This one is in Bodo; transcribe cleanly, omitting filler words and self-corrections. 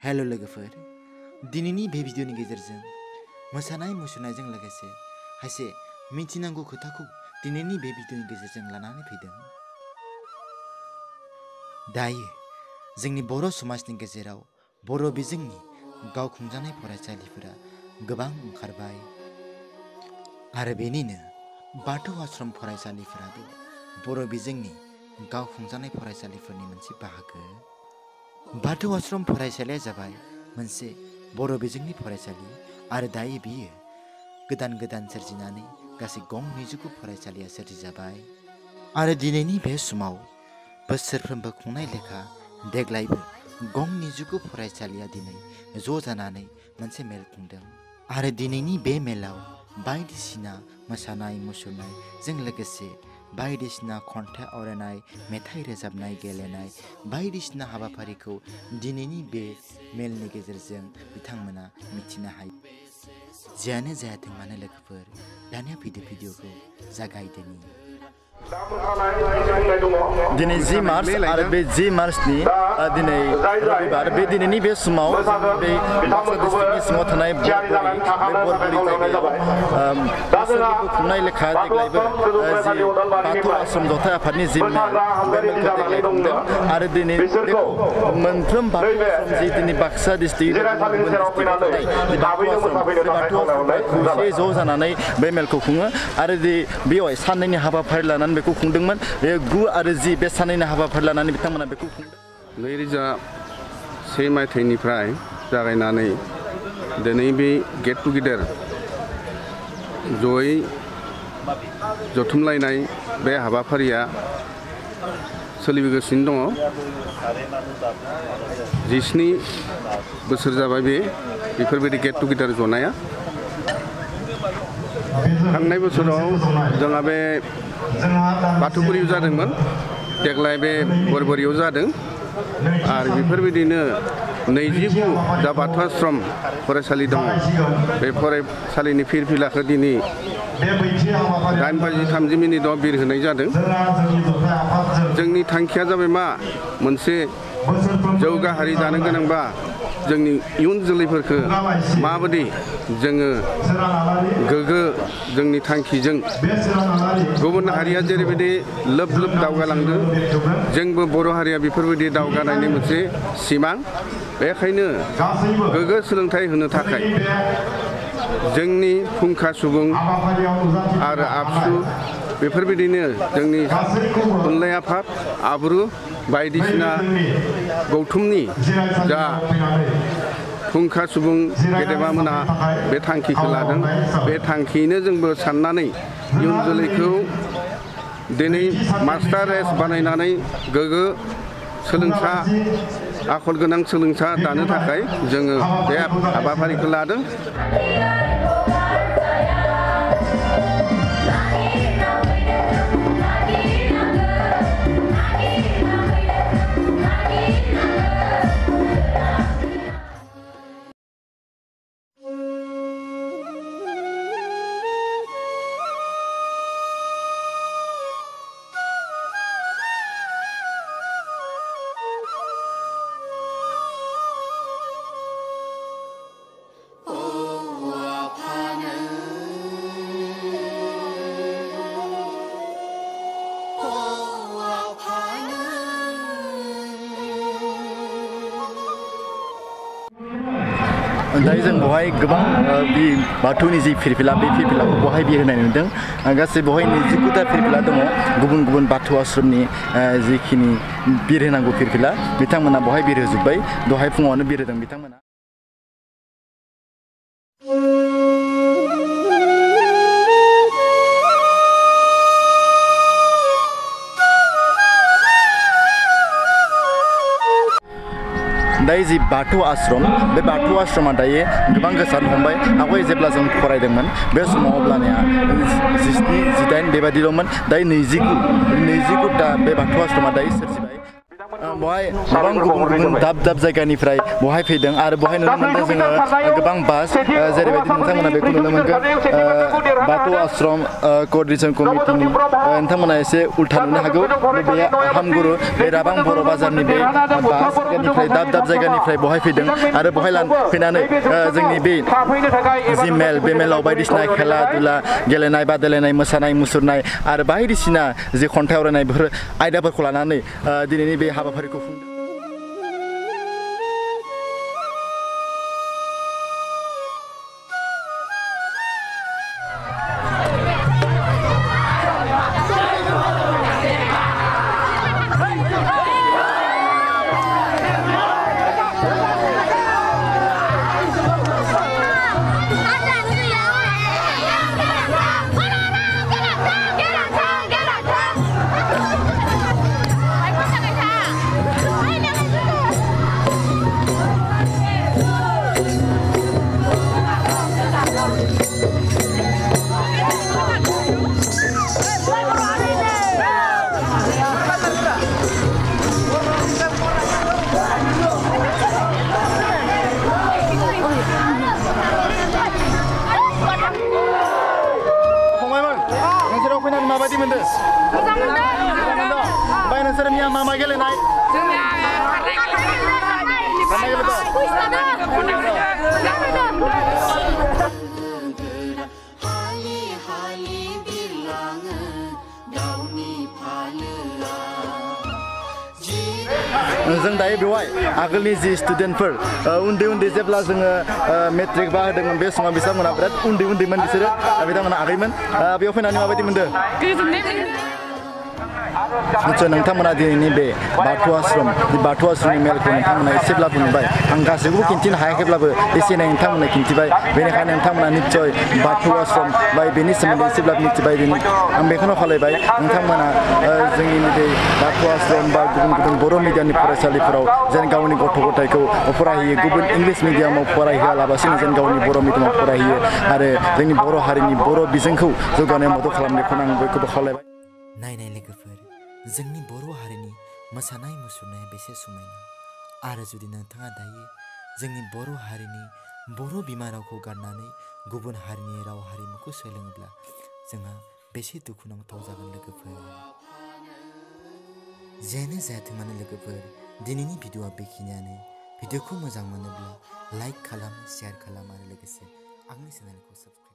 हेलो लोगोफोर दिनैनि बे भिडिअनि गेजेरजों मोसानाय मुसुरनायजों लोगोसे खायसे मिथिनांगौ खोथाखौ दिनैनि बे भिडिअनि गेजेरजों लानानै फैदों। दायो जोंनि बर' समाजनि गेजेराव बर' बिजोंनि गाव खुंजानाय फरायसालिफोरा गोबां ओंखारबाय आरो बेनिनो बाथौ आश्रम फरायसालिफोराबो बर' बिजोंनि गाव खुंजानाय फरायसालिफोरनि मोनसे बाहागो। बाथौ आश्रम फरायसालिया जाबाय मोनसे बर' बिजोंनि फरायसालि आरो दायो बियो गोदान सोरजिनानै गासै गं 20 फरायसालिया सोरजिजाबाय आरो दिनैनि बे समाव बोसोरफ्रोमबो खुंनाय लेखा देग्लायबो गं 20 फरायसालिया दिनै ज' जानानै मोनसे मेल खुंदों आरो दिनैनि बे मेलाव बायदिसिना मोसानाय मुसुरनायजों लोगोसे बायदिसिना खन्थाइ आवरायनाय मेथाइ रोजाबनाय गेलेनाय बायदिसिना हाबाफारिखौ दिनैनि बे मेलनि गेजेरजों बिथांमोना मिथिनो हायो। जियानो जायाथों मानो लोगोफोर दानिया भिडिअखौ जागायदोनि। दिनै 10 मार्च आरो बे 10 मार्चनि दिनै रबिबार बे दिनैनि बे समाव बे बाक्सा डिस्ट्रिक्टनि सिङाव थानाय बरबरि जायगायाव खुंनाय लेखा देग्लायबो जि बाथौ आश्रम जथाय आफादनि जि मेल बे मेलखौ देग्लाय खुंदों आरो दिनै बेखौ मोनफ्रोम बाथौ आश्रम जि दिनै बाक्सा डिस्ट्रिक्ट बाथौ आश्रमफोरा खौसेयै ज' जानानै बे मेलखौ खुङो आरो बेयाव साननैनि हाबाफारि लानानै बेखौ खुंदोंमोन। बे 9 आरो 10 बे साननैनि हाबाफारि लानानै बिथांमोना बेखौ खुंदों। 2001 मायथाइनिफ्राय जागायनानै दिनै बे गेट टुगेदार जयै जथुमलायनाय बे हाबाफारिया सोलिबोगासिनो दङ। 17 बोसोर जाबाय बेफोरबायदि गेट टुगेदार जनाया। थांनाय बोसोराव जोंहा बे बाथौपुरियाव जादोंमोन, देग्लाय बे बरबरियाव जादों आरो बेफोरबायदिनो 29 जा बाथौ आश्रम फरायसालि दङ बे फरायसालिनि फिरफिलाखौ दिनै 8:30 बिर होनाय जादों। जोंनि थांखिया जाबाय मा मोनसे जौगा हारि जानो गोनांबा जोंनि इयुन जोलैफोरखौ माबायदि जोङो गोग्गो जोंनि थांखिजों गुबुन हारिया जेरैबायदि लोब दावगालांदों जोंबो बर' हारिया बेफोरबायदि दावगानायनि मोनसे सिमां। बेखायनो गोग्गो सोलोंथाइ होनो थाखाय जोंनि फुंखा सुबुं आरो आबसु बेफोरबायदिनो जोंनि थुनलाइ आफाद आब्रु बायदिसिना गौथुमनि जा फुंखा सुबुं गेदेमा मोना बे थांखिखौ लादों। बे थांखियैनो जोंबो साननानै इयुन जोलैखौ दिनै मास्टार रेस बानायनानै गोग्गो सोलोंसा आखल गोनां सोलोंसा दानो थाखाय जोङो बे हाबाफारिखौ लादों। दायो जों बहाय गोबां बे बाथौनि जि फिरफिला बे फिरफिलाखौ बहाय बिर होनाय नुदों। गासै बहाय 29टा फिरफिला दङ गुबुन बाथौ आश्रमनि जिखिनि बिर होनांगौ फिरफिला बिथांमोना बहाय बिर होजोब्बाय। दहाय फुङावनो बिर होदों बिथांमोना। दायो जि बाथौ आश्रम बे बाथौ आश्रमा दायो गोबां गोसारनो हमबाय। आवगाय जेब्ला जों फरायदोंमोन बे समाव अब्लानिया 17-18 बेबादिल'मोन। दायो 29 दा बे बाथौ आश्रमा दायो सोरजिबाय। बहाय गोबां गुबुन दाब दाब जायगानिफ्राय बहाय फैदों आरो बहाय नुनो मोनदों जोङो गोबां बास जेरैबायदि नोंथांमोना बेखौ नुनो मोनगोन बाथौ आश्रम कोअर्डिनेशन कमिटिनि नोंथांमोना एसे उल्था नुनो हागौ बे हामगुरु बे राबां बर' बाजारनि बे बास जायगानिफ्राय दाब दाब जायगानिफ्राय बहाय फैदों आरो बहाय फैनानै जोंनि बे जि मेल बे मेलाव बायदिसिना खेला दुला गेलेनाय बादायलायनाय मोसानाय मुसुरनाय आरो बायदिसिना जि खन्थाइ आवरायनाय बेफोर आयदाफोरखौ लानानै दिनैनि बे हाबाफारिखौ खुंदों माबायदि मोनदों? मोजां मोनदों। ओमफ्राय नोंसोर मिया मा गेलेनाय? जोंनिया खारनाय जों दायो बेवहाय आगोलनि जि स्टुडेन्टफोर उन्दै जेब्ला जोङो मेट्रिक बा होदोंमोन बे समाव बिथांमोना बिराद उन्दैमोन बिसोरो बिथांमोना आगैमोन बेयाव फैनानै माबायदि मोनदों? निश्चय नोंथांमोना दिनैनि बे बाथौ आश्रमनि मेलखौ नोंथांमोना एसेब्लाबो नुबाय आं गासैखौबो खिन्थिनो हायाखैब्लाबो एसे एनै नोंथांमोना खिन्थिबाय बेनिखायनो नोंथांमोना निश्चय बाथौ आश्रम बा बेनि सोमोन्दै एसेब्लाबो मिथिबाय आं बेखौनो खावलायबाय नोंथांमोना जोंनि बे बाथौ आश्रम बा गुबुन बर' मिडियामनि फरायसालिफोराव जेन गावनि गथ' गथायखौ फरायहैयो गुबुन इंलिश मिडियामाव फरायहोआलाबासिनो जेन गावनि बर' मिडियामाव फरायहैयो आरो जोंनि बर' हारिनि बर' बिजोंखौ जौगानायाव मदद खालामनायखौनो आं बयखौबो खावलायबाय। नायनाय लोगोफोर जोंनि बर' हारिनि मोसानाय मुसुरनाया बेसे समायना आरो जुदि नोंथाङा दायो जोंनि बर' हारिनि बर' बिमा रावखौ गारनानै गुबुन हारिनि राव हारिमुखौ सोलोङोब्ला जोंहा बेसे दुखुनांथाव जागोन लोगोफोर। जेनो जायाथों मानो लोगोफोर दिनैनि भिडिअआ बेखिनियानो भिडिअखौ मोजां मोनोब्ला लाइक खालाम शेयार खालाम आरो लोगोसे आंनि चेनेलखौ साबस्क्राइब